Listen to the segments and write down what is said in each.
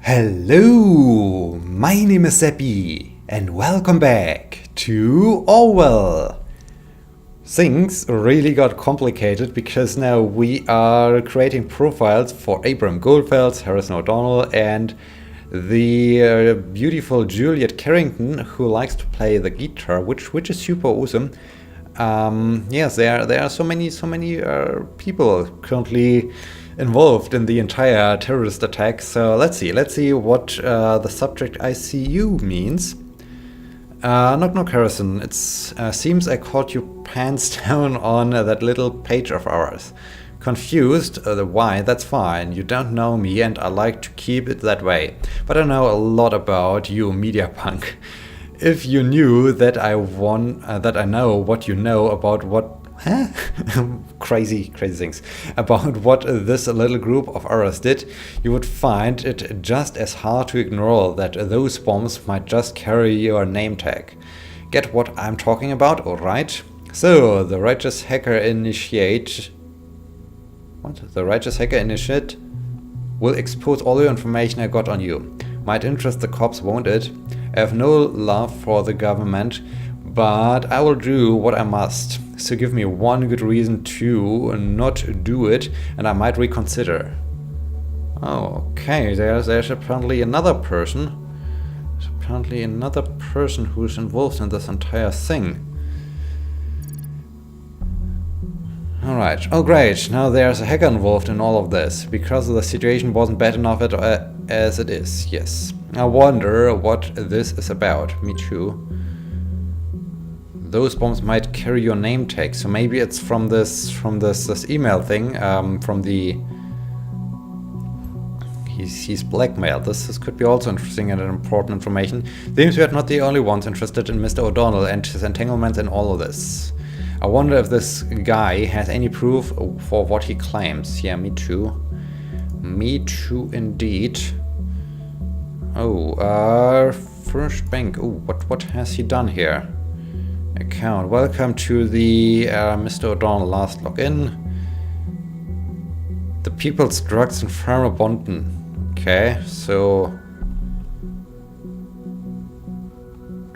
Hello, my name is Seppi and welcome back to Orwell. Things really got complicated because now we are creating profiles for Abraham Goldfels, Harrison O'Donnell and the beautiful Juliet Kerrington, who likes to play the guitar, which is super awesome. Yes, there are so many people currently involved in the entire terrorist attack. So let's see what the subject ICU means. Knock knock, Harrison. It seems I caught you pants down on that little page of ours. Confused? Why? That's fine. You don't know me and I like to keep it that way. But I know a lot about you, media punk. If you knew that I know what you know about what crazy things about what this little group of ours did, you would find it just as hard to ignore that those bombs might just carry your name tag. Get what I'm talking about, alright? So, the righteous hacker initiate will expose all the information I got on you. Might interest the cops, won't it? I have no love for the government, but I will do what I must. So give me one good reason to not do it, and I might reconsider. Oh, okay, there's apparently another person. There's apparently another person who's involved in this entire thing. Alright, oh great, now there's a hacker involved in all of this, because the situation wasn't bad enough as it is, yes. I wonder what this is about. Me too. Those bombs might carry your name tag, so maybe it's from this email thing, from the... He's blackmailed. This could be also interesting and important information. Seems we are not the only ones interested in Mr. O'Donnell and his entanglements in all of this. I wonder if this guy has any proof for what he claims. Yeah, me too. Me too indeed. Oh, First Bank. Oh, what has he done here? Account. Welcome to the Mr. O'Donnell last login. The People's Drugs and Pharmabonton. Okay, so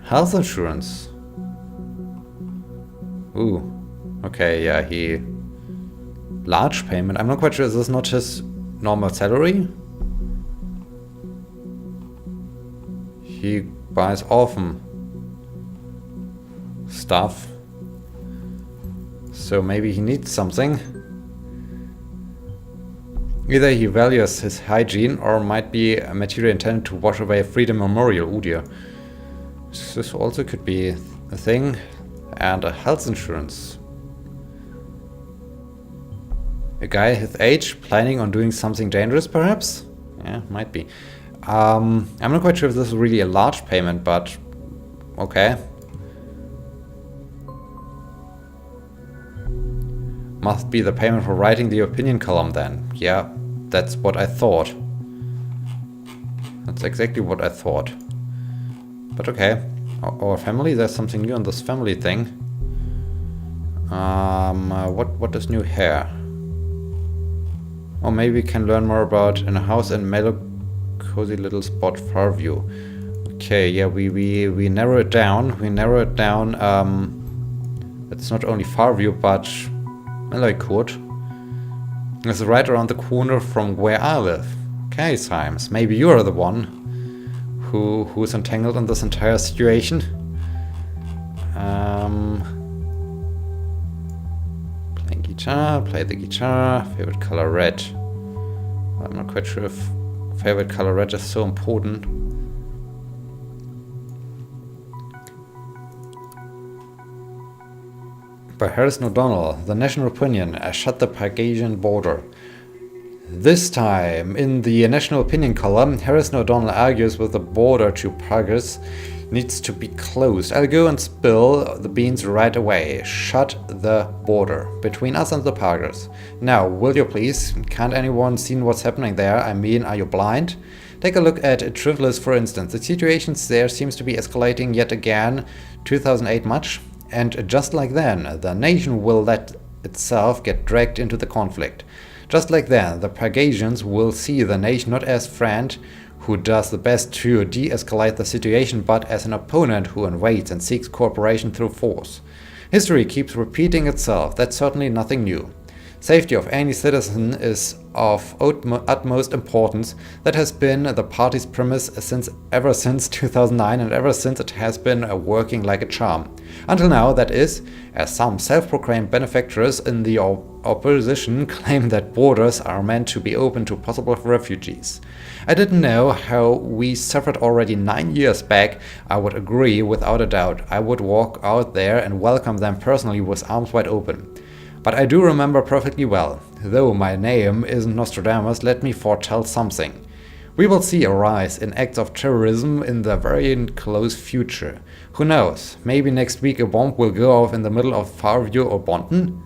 health insurance. Ooh. Okay, yeah, he large payment. I'm not quite sure, is this not his normal salary? He buys often stuff, so maybe he needs something. Either he values his hygiene or might be a material intended to wash away a Freedom Memorial. Oh dear. This also could be a thing. And a health insurance. A guy his age planning on doing something dangerous, perhaps? Yeah, might be. I'm not quite sure if this is really a large payment, but okay. Must be the payment for writing the opinion column then. Yeah, that's what I thought. That's exactly what I thought. But okay. Our family, there's something new on this family thing. What is new here? Or maybe we can learn more about in a house in Melo, cozy little spot, Farview. Okay, yeah, we narrow it down. It's not only Farview, but MacLeod. It's right around the corner from where I live. Okay, Symes, maybe you are the one who's entangled in this entire situation. Playing guitar, play the guitar, favorite color red. I'm not quite sure if favorite color red is so important. By Harrison O'Donnell, The National Opinion, Shut the Pagasian Border. This time, in the National Opinion column, Harrison O'Donnell argues with the border to Pragas needs to be closed. I'll go and spill the beans right away. Shut the border between us and the Pragas. Now, will you please? Can't anyone see what's happening there? I mean, are you blind? Take a look at Trivilis, for instance. The situation there seems to be escalating yet again. 2008 much? And just like then, the nation will let itself get dragged into the conflict. Just like then, the Pagasians will see the nation not as friend who does the best to de-escalate the situation, but as an opponent who invades and seeks cooperation through force. History keeps repeating itself, that's certainly nothing new. Safety of any citizen is of utmost importance. That has been the party's premise ever since 2009, and ever since it has been working like a charm. Until now, that is, as some self-proclaimed benefactors in the opposition claim that borders are meant to be open to possible refugees. I didn't know how we suffered already 9 years back. I would agree without a doubt. I would walk out there and welcome them personally with arms wide open. But I do remember perfectly well. Though my name isn't Nostradamus, let me foretell something. We will see a rise in acts of terrorism in the very close future. Who knows, maybe next week a bomb will go off in the middle of Farview or Bonton?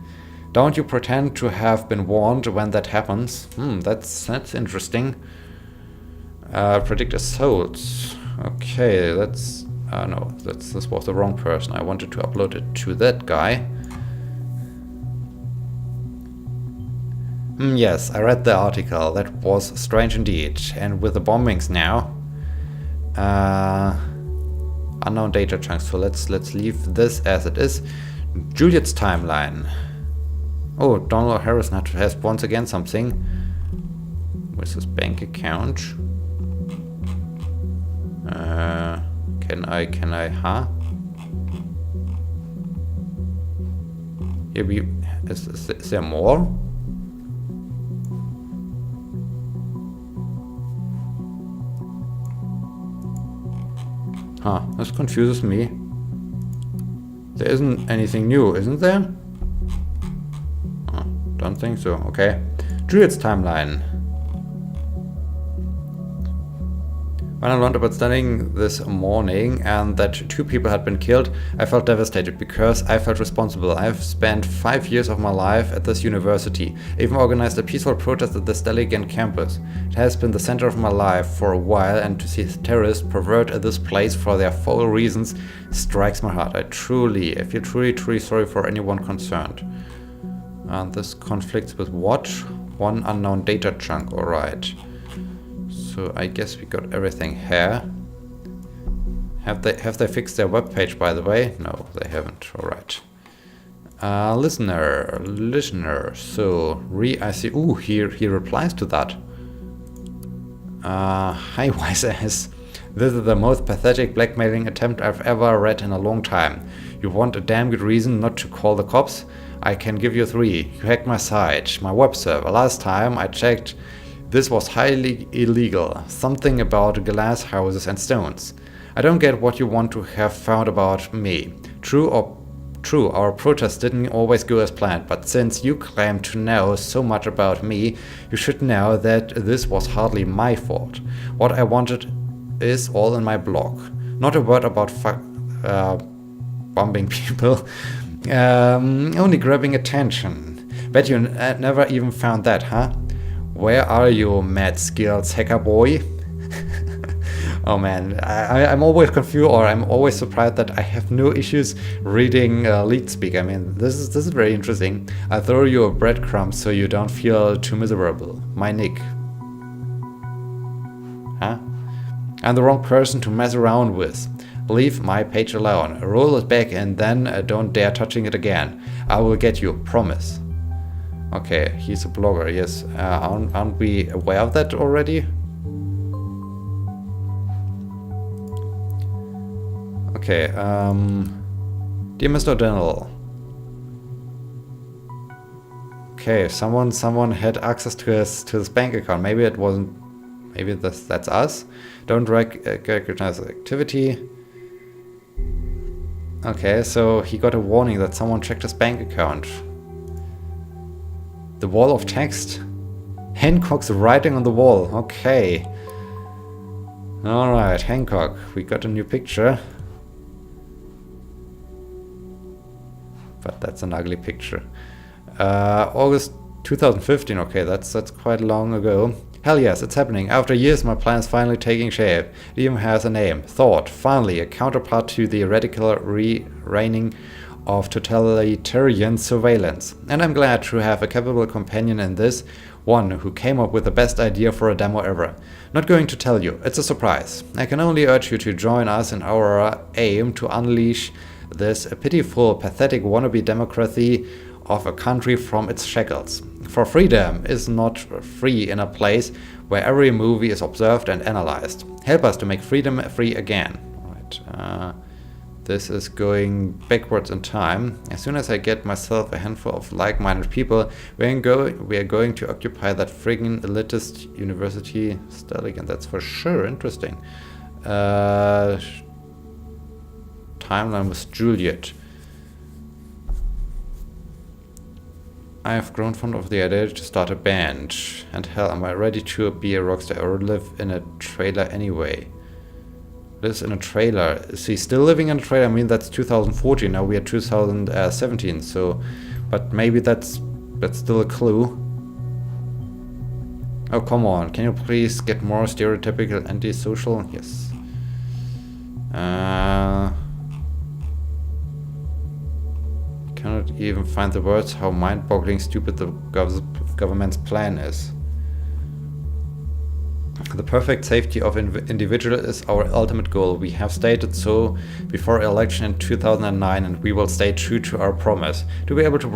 Don't you pretend to have been warned when that happens? That's interesting. Predict assaults. Okay, this was the wrong person. I wanted to upload it to that guy. Yes, I read the article. That was strange indeed. And with the bombings now, unknown data chunks. So let's leave this as it is. Juliet's timeline. Oh, Donald Harris has once again something. Where's his bank account? Can I? Huh? Here is there more? Huh, this confuses me. There isn't anything new, isn't there? Oh, don't think so, okay. Juliet's timeline. When I learned about studying this morning and that 2 people had been killed, I felt devastated because I felt responsible. I've spent 5 years of my life at this university, even organized a peaceful protest at the Stelligan campus. It has been the center of my life for a while, and to see terrorists pervert this place for their foul reasons strikes my heart. I feel truly sorry for anyone concerned. And this conflicts with what? One unknown data chunk, alright. So I guess we got everything here. Have they fixed their webpage, by the way? No, they haven't. All right. Listener. So I see. Ooh, he replies to that. Hi, wise ass. This is the most pathetic blackmailing attempt I've ever read in a long time. You want a damn good reason not to call the cops? I can give you 3. You hacked my site, my web server. Last time I checked, this was highly illegal. Something about glass houses and stones. I don't get what you want to have found about me. True, our protest didn't always go as planned, but since you claim to know so much about me, you should know that this was hardly my fault. What I wanted is all in my blog. Not a word about bombing people. Only grabbing attention. Bet you never even found that, huh? Where are you, mad skills hacker boy? Oh man, I'm always confused, or I'm always surprised that I have no issues reading lead speak. I mean, this is very interesting. I throw you a breadcrumb so you don't feel too miserable. My nick. Huh? I'm the wrong person to mess around with. Leave my page alone. Roll it back and then don't dare touching it again. I will get you, promise. Okay, he's a blogger, yes. Aren't we aware of that already? Okay, dear Mr. O'Donnell. Okay, someone had access to his bank account. Maybe it wasn't. Maybe that's us. Don't recognize activity. Okay, so he got a warning that someone checked his bank account. The wall of text. Hancock's writing on the wall. Okay. Alright, Hancock. We got a new picture. But that's an ugly picture. August 2015. Okay, that's quite long ago. Hell yes, it's happening. After years, my plan's finally taking shape. It even has a name. Thought. Finally, a counterpart to the radical reigning of totalitarian surveillance. And I'm glad to have a capable companion in this. one who came up with the best idea for a demo ever. Not going to tell you, it's a surprise. I can only urge you to join us in our aim to unleash this pitiful, pathetic wannabe democracy of a country from its shackles. For freedom is not free in a place where every movie is observed and analyzed. Help us to make freedom free again. Right. This is going backwards in time. As soon as I get myself a handful of like-minded people, we are going to occupy that friggin' elitist university Stellig, and that's for sure interesting. Timeline with Juliet. I have grown fond of the idea to start a band. And hell, am I ready to be a rockstar or live in a trailer anyway? Lives in a trailer. Is he still living in a trailer? I mean, that's 2014. Now we are 2017. So, but maybe that's still a clue. Oh, come on. Can you please get more stereotypical antisocial? Yes. Cannot even find the words how mind-boggling stupid the government's plan is. The perfect safety of individual is our ultimate goal. We have stated so before election in 2009, and we will stay true to our promise. To be able to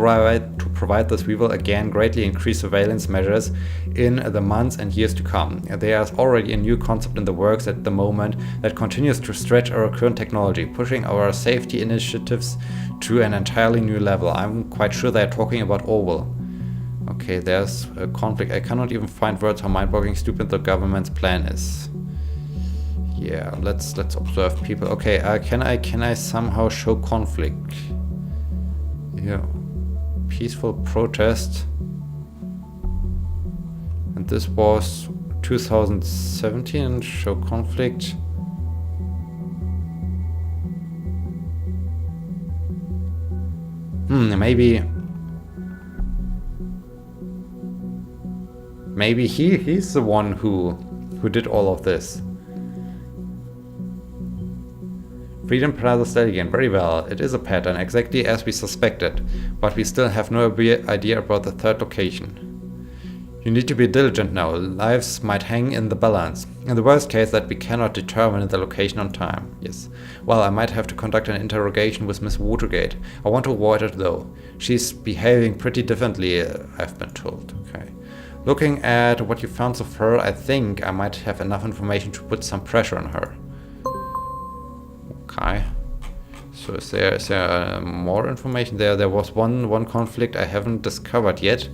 provide this, we will again greatly increase surveillance measures in the months and years to come. There is already a new concept in the works at the moment that continues to stretch our current technology, pushing our safety initiatives to an entirely new level. I'm quite sure they're talking about Orwell. Okay, there's a conflict. I cannot even find words how mind-boggling stupid the government's plan is. Yeah, let's observe people. Okay, can I somehow show conflict? Yeah, peaceful protest. And this was 2017. Show conflict. Maybe he's the one who did all of this. Freedom Plaza Stallion, very well. It is a pattern, exactly as we suspected, but we still have no idea about the third location. You need to be diligent now. Lives might hang in the balance. In the worst case, that we cannot determine the location on time. Yes. Well, I might have to conduct an interrogation with Miss WATERGATE. I want to avoid it though. She's behaving pretty differently, I've been told. Okay. Looking at what you found so far, I think I might have enough information to put some pressure on her. Okay. So is there more information there? There was one conflict I haven't discovered yet.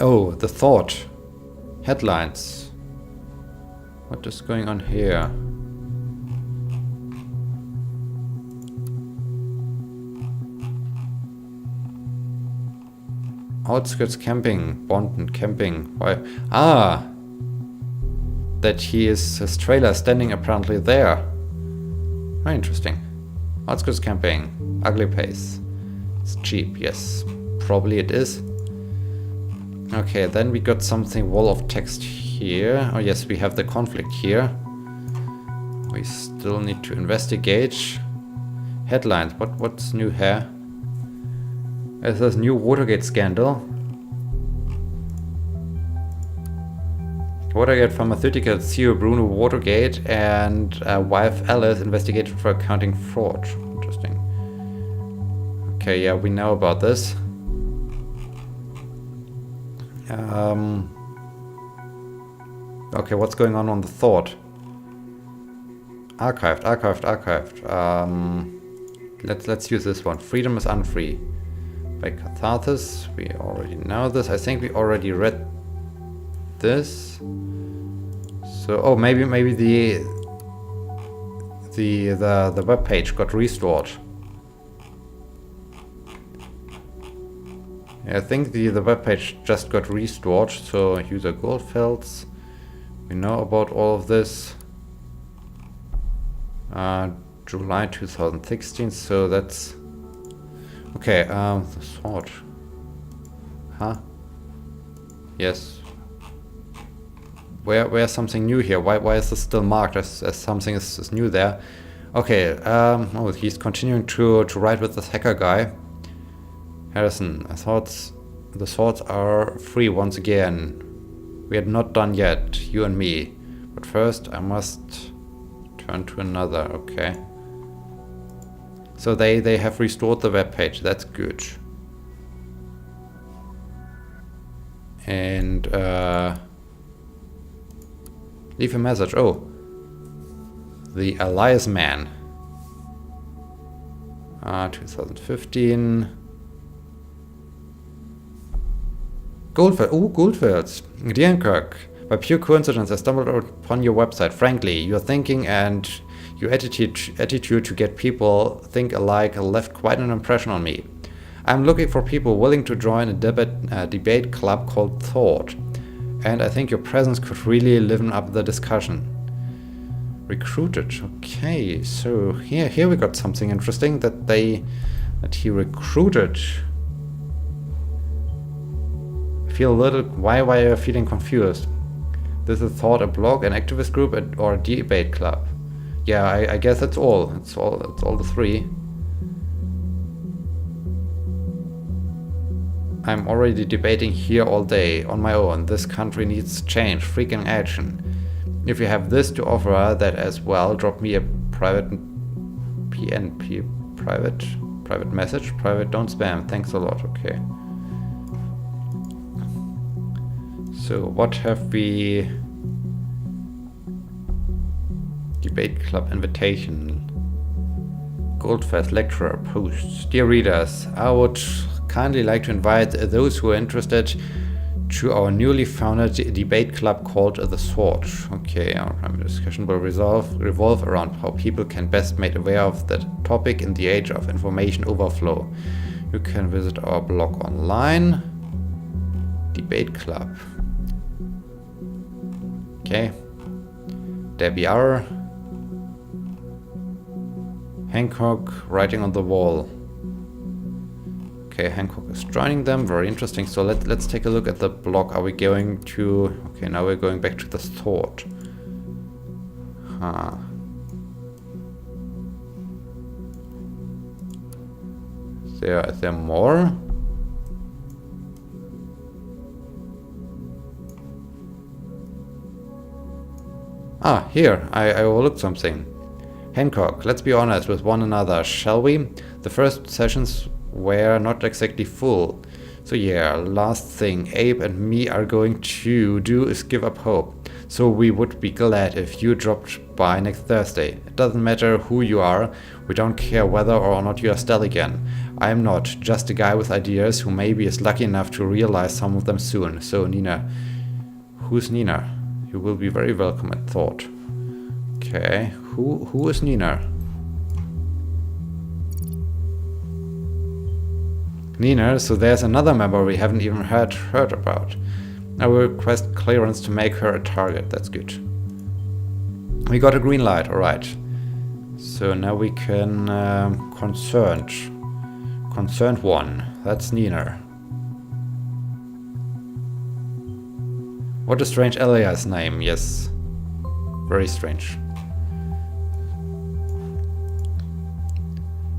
Oh, the thought. Headlines. What is going on here? Outskirts camping, Bonton camping. Why? Ah! That his trailer standing apparently there. Very interesting. Outskirts camping, ugly place. It's cheap, yes. Probably it is. Okay, then we got something, wall of text here. Oh yes, we have the conflict here. We still need to investigate. Headlines, what's new here? There's this new Watergate scandal. Watergate Pharmaceuticals CEO Bruno Watergate and wife Alice investigated for accounting fraud. Interesting. Okay, yeah, we know about this. Okay, what's going on the thought? Archived. Let's use this one. Freedom is unfree. By Catharsis, we already know this. I think we already read this. So, oh, maybe the web page got restored. Yeah, I think the web page just got restored. So, user GOLDFELS. We know about all of this. July 2016. So that's. Okay, the sword. Huh? Yes. Where's something new here? Why is this still marked as something is new there? Okay, oh, he's continuing to write with this hacker guy. Harrison, I thought The swords are free once again. We are not done yet, you and me. But first I must turn to another, okay. So they have restored the web page, that's good. And leave a message. Oh, the Elias Man. 2015. GOLDFELS. Oh, GOLDFELS. Dear Kirk, by pure coincidence I stumbled upon your website. Frankly, your thinking and your attitude to get people think alike left quite an impression on me. I'm looking for people willing to join a debate club called Thought, and I think your presence could really liven up the discussion. Recruited. Okay, so here we got something interesting that he recruited. I feel a little. Why are you feeling confused? This is Thought, a blog, an activist group, or a debate club? Yeah, I guess it's all. It's all the three. I'm already debating here all day on my own. This country needs change, freaking action. If you have this to offer that as well, drop me a private private message. Private, don't spam. Thanks a lot. Okay. So what have we? Debate club invitation. GOLDFELS lecturer posts. Dear readers, I would kindly like to invite those who are interested to our newly founded debate club called The Sword. Okay, our primary discussion will revolve around how people can best be made aware of that topic in the age of information overflow. You can visit our blog online. Debate club. Okay. Debbie R. Hancock writing on the wall. Okay, Hancock is joining them. Very interesting. So let's take a look at the blog. Are we going to? Okay, now we're going back to the Thought. Huh. Is there more? Ah, here I overlooked something. Hancock, let's be honest with one another, shall we? The first sessions were not exactly full. So yeah, last thing Abe and me are going to do is give up hope. So we would be glad if you dropped by next Thursday. It doesn't matter who you are, we don't care whether or not you are Stell again. I am not, just a guy with ideas who maybe is lucky enough to realize some of them soon. So Nina. Who's Nina? You will be very welcome at Thought. Okay, who is Nina? Nina, so there's another member we haven't even heard about. I will request clearance to make her a target. That's good. We got a green light, alright. So now we can concerned one. That's Nina. What a strange alias name, yes. Very strange.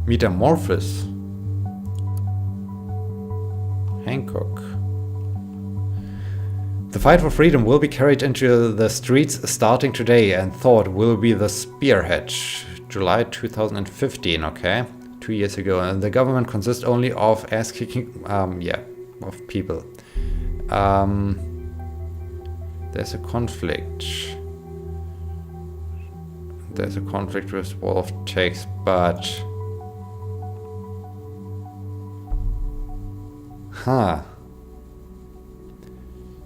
Metamorphosis. Hancock. The fight for freedom will be carried into the streets starting today, and Thought will be the spearhead. July 2015, okay? 2 years ago, and the government consists only of ass-kicking, of people. There's a conflict. There's a conflict with Wall of Takes, but... Huh.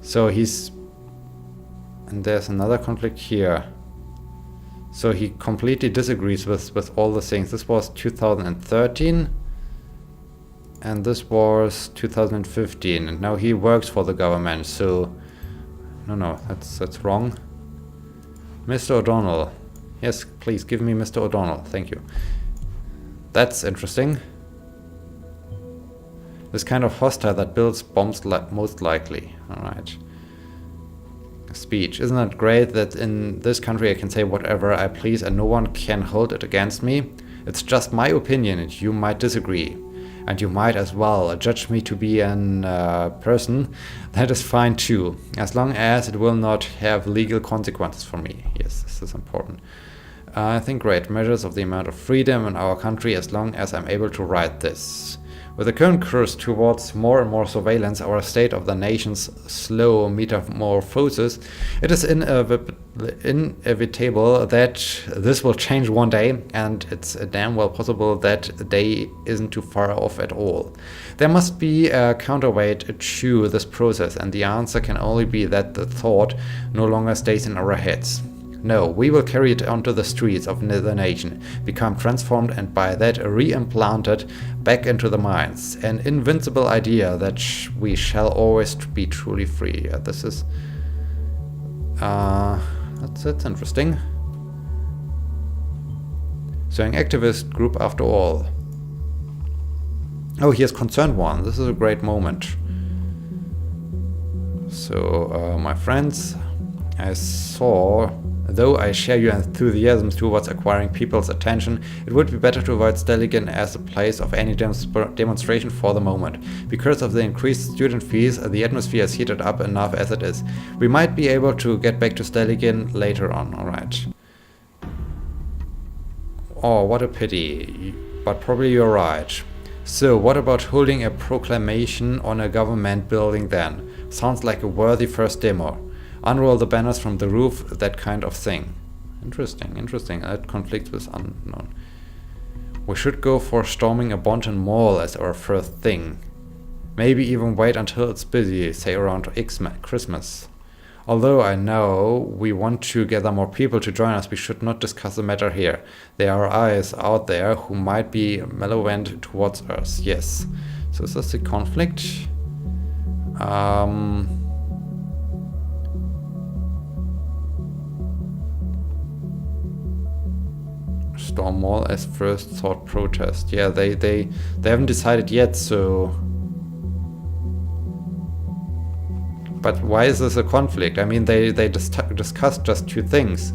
So he's... And there's another conflict here. So he completely disagrees with all the things. This was 2013. And this was 2015. And now he works for the government, so... No, that's wrong. Mr. O'Donnell. Yes, please give me Mr. O'Donnell. Thank you. That's interesting. This kind of hostile that builds bombs most likely. Alright. Speech. Isn't it great that in this country I can say whatever I please and no one can hold it against me? It's just my opinion and you might disagree. And you might as well judge me to be an person. That is fine too, as long as it will not have legal consequences for me. Yes, this is important. I think great measures of the amount of freedom in our country as long as I'm able to write this. With the current course towards more and more surveillance, our state of the nation's slow metamorphosis, it is inevitable that this will change one day, and it's damn well possible that day isn't too far off at all. There must be a counterweight to this process, and the answer can only be that the thought no longer stays in our heads. No, we will carry it onto the streets of the nation, become transformed and by that re-implanted back into the minds. An invincible idea that we shall always be truly free. Yeah, this is... that's interesting. So an activist group after all. Oh, here's Concerned One. This is a great moment. So, my friends, I saw... Though I share your enthusiasm towards acquiring people's attention, it would be better to avoid Stellingen as a place of any demonstration for the moment. Because of the increased student fees, the atmosphere is heated up enough as it is. We might be able to get back to Stellingen later on, alright. Oh, what a pity. But probably you're right. So, what about holding a proclamation on a government building then? Sounds like a worthy first demo. Unroll the banners from the roof, that kind of thing. Interesting, interesting. That conflicts with unknown. We should go for storming a Bonton Mall as our first thing. Maybe even wait until it's busy, say around Christmas. Although I know we want to gather more people to join us, we should not discuss the matter here. There are eyes out there who might be malevolent towards us, yes. So is this a conflict? Storm Mall as first thought protest. Yeah, they haven't decided yet, so... But why is this a conflict? I mean, they discussed just two things.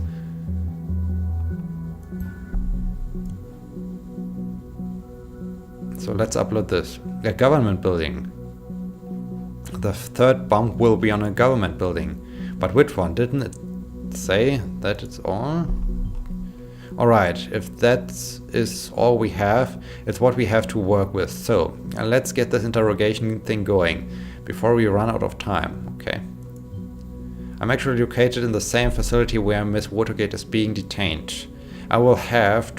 So let's upload this. A government building. The third bump will be on a government building. But which one? Didn't it say that it's all? Alright, if that is all we have, it's what we have to work with. So, let's get this interrogation thing going before we run out of time. Okay. I'm actually located in the same facility where Miss Watergate is being detained. I will have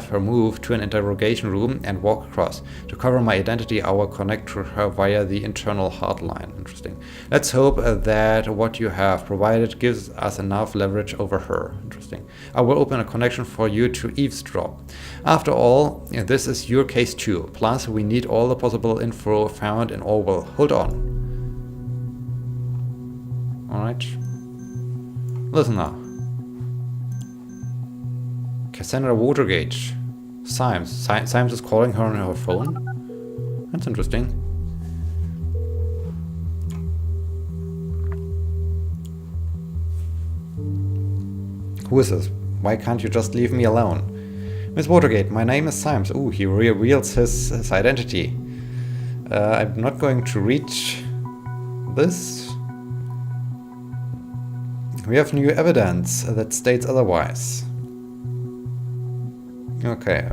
her move to an interrogation room and walk across. To cover my identity, I will connect to her via the internal hotline. Interesting. Let's hope that what you have provided gives us enough leverage over her. Interesting. I will open a connection for you to eavesdrop. After all, this is your case too. Plus, we need all the possible info found in Orwell. Hold on. Alright. Listen now. Cassandra Watergate. Symes. Symes is calling her on her phone? That's interesting. Who is this? Why can't you just leave me alone? Miss Watergate, my name is Symes. Ooh, he reveals his identity. I'm not going to reach this. We have new evidence that states otherwise. Okay.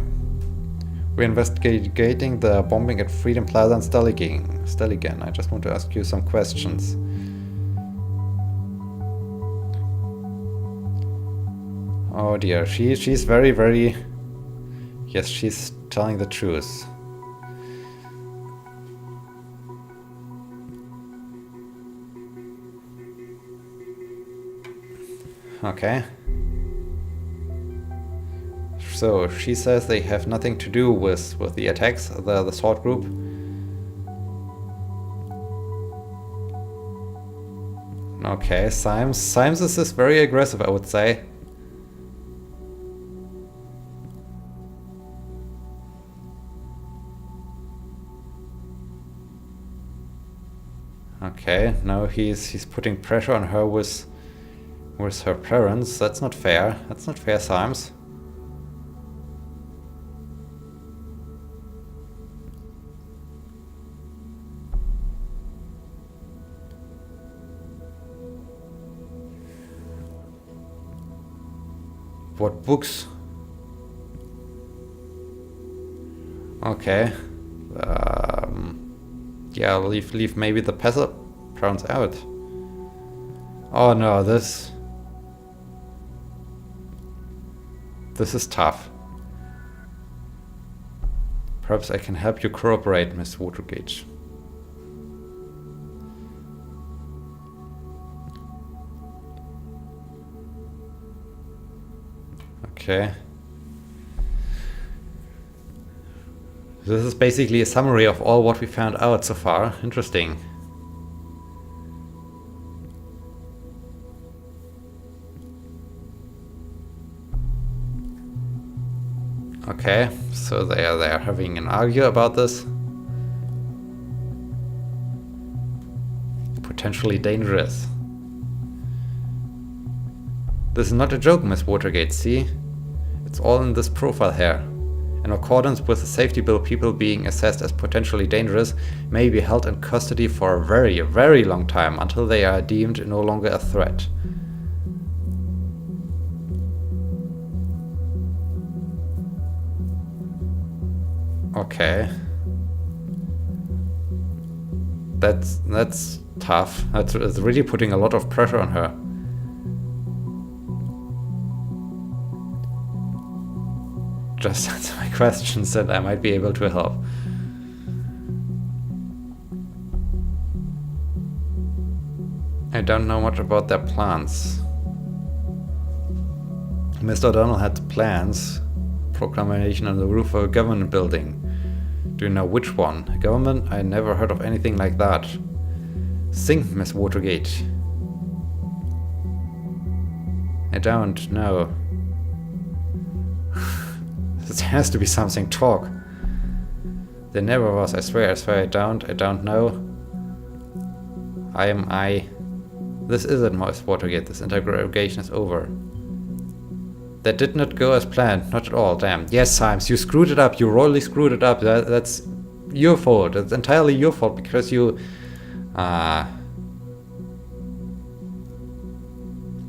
We're investigating the bombing at Freedom Plaza in Stellingen. I just want to ask you some questions. Oh dear, she's very, very... Yes, she's telling the truth. Okay. So, she says they have nothing to do with the attacks, the sword group. Okay, Symes is very aggressive, I would say. Okay, now he's putting pressure on her with her parents. That's not fair. That's not fair, Symes. What books? Okay. Yeah, leave maybe the Passabrowns out. Oh no, this is tough. Perhaps I can help you corroborate, Miss Watergate. Okay. This is basically a summary of all what we found out so far. Interesting. Okay, so they are having an argue about this. Potentially dangerous. This is not a joke, Miss Watergate, see? It's all in this profile here. In accordance with the safety bill, people being assessed as potentially dangerous may be held in custody for a very, very long time until they are deemed no longer a threat. Okay. That's tough. That's really putting a lot of pressure on her. Just answer my questions and I might be able to help. I don't know much about their plans. Mr. O'Donnell had plans. Proclamation on the roof of a government building. Do you know which one? A government? I never heard of anything like that. Think, Miss Watergate. I don't know. There has to be something. Talk. There never was. I swear I don't know. This isn't Miss Watergate. This interrogation is over. That did not go as planned. Not at all. Damn. Yes, Symes, you screwed it up. You royally screwed it up. That's your fault. It's entirely your fault because you... I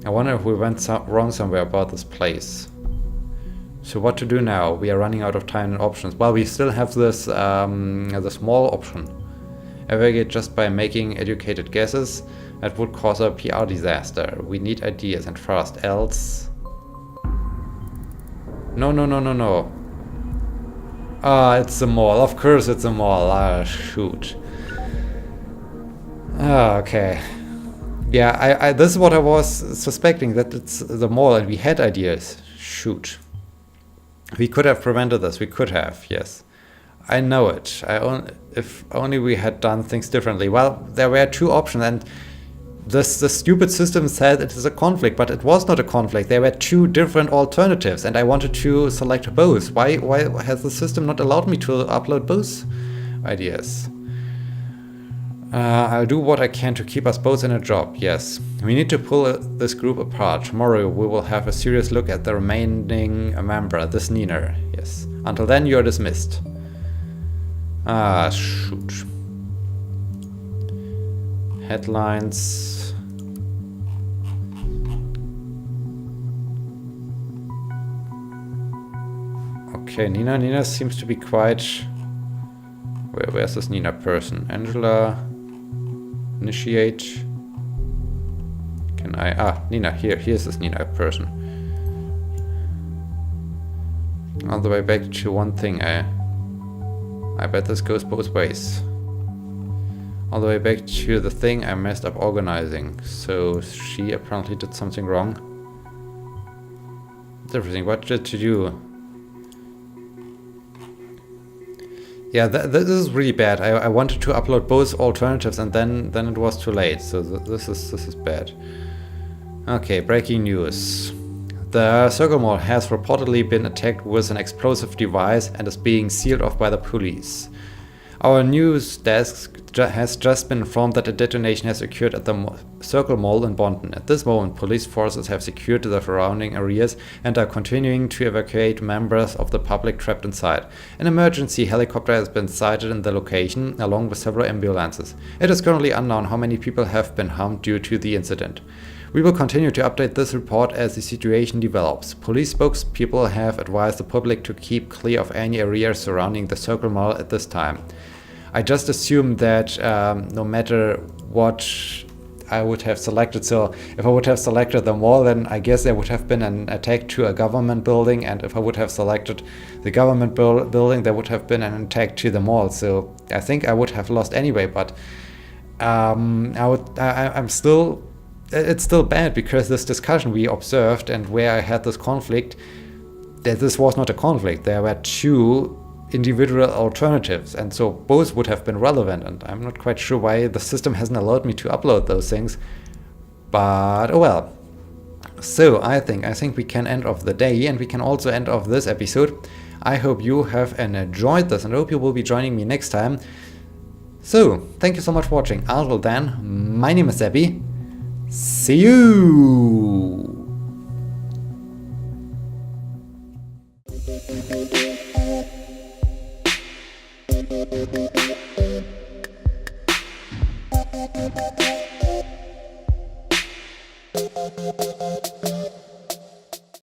wonder if we went wrong somewhere about this place. So what to do now? We are running out of time and options. Well, we still have this the small option. Navigate just by making educated guesses. That would cause a PR disaster. We need ideas and fast, else... No. It's a mall. Of course it's a mall. Shoot. Okay. Yeah, this is what I was suspecting, that it's the mall and we had ideas. Shoot. We could have prevented this. We could have, yes. I know it. If only we had done things differently. Well, there were two options, and the stupid system said it is a conflict, but it was not a conflict. There were two different alternatives, and I wanted to select both. Why has the system not allowed me to upload both ideas? I'll do what I can to keep us both in a job, yes. We need to pull this group apart. Tomorrow we will have a serious look at the remaining member, this Nina, yes. Until then you are dismissed. Shoot. Headlines. Okay, Nina seems to be quite... Where's this Nina person? Angela... Initiate. Can I... Nina, here's this Nina person. All the way back to one thing. I bet this goes both ways. All the way back to the thing I messed up organizing. So she apparently did something wrong. It's everything. What did you do? Yeah, this is really bad. I wanted to upload both alternatives and then it was too late. So this is bad. Okay, breaking news. The Circle Mall has reportedly been attacked with an explosive device and is being sealed off by the police. Our news desk has just been informed that a detonation has occurred at the Circle Mall in Bonton. At this moment, police forces have secured the surrounding areas and are continuing to evacuate members of the public trapped inside. An emergency helicopter has been sighted in the location, along with several ambulances. It is currently unknown how many people have been harmed due to the incident. We will continue to update this report as the situation develops. Police spokespeople have advised the public to keep clear of any areas surrounding the Circle Mall at this time. I just assume that no matter what I would have selected, so if I would have selected the mall, then I guess there would have been an attack to a government building, and if I would have selected the government building, there would have been an attack to the mall. So I think I would have lost anyway, but I'm still, it's still bad, because this discussion we observed and where I had this conflict, that this was not a conflict. There were two individual alternatives, and so both would have been relevant, and I'm not quite sure why the system hasn't allowed me to upload those things, but oh well. So I think we can end off the day, and we can also end off this episode. I hope you have enjoyed this, and I hope you will be joining me next time. So thank you so much for watching. Until then, my name is Abby. See you.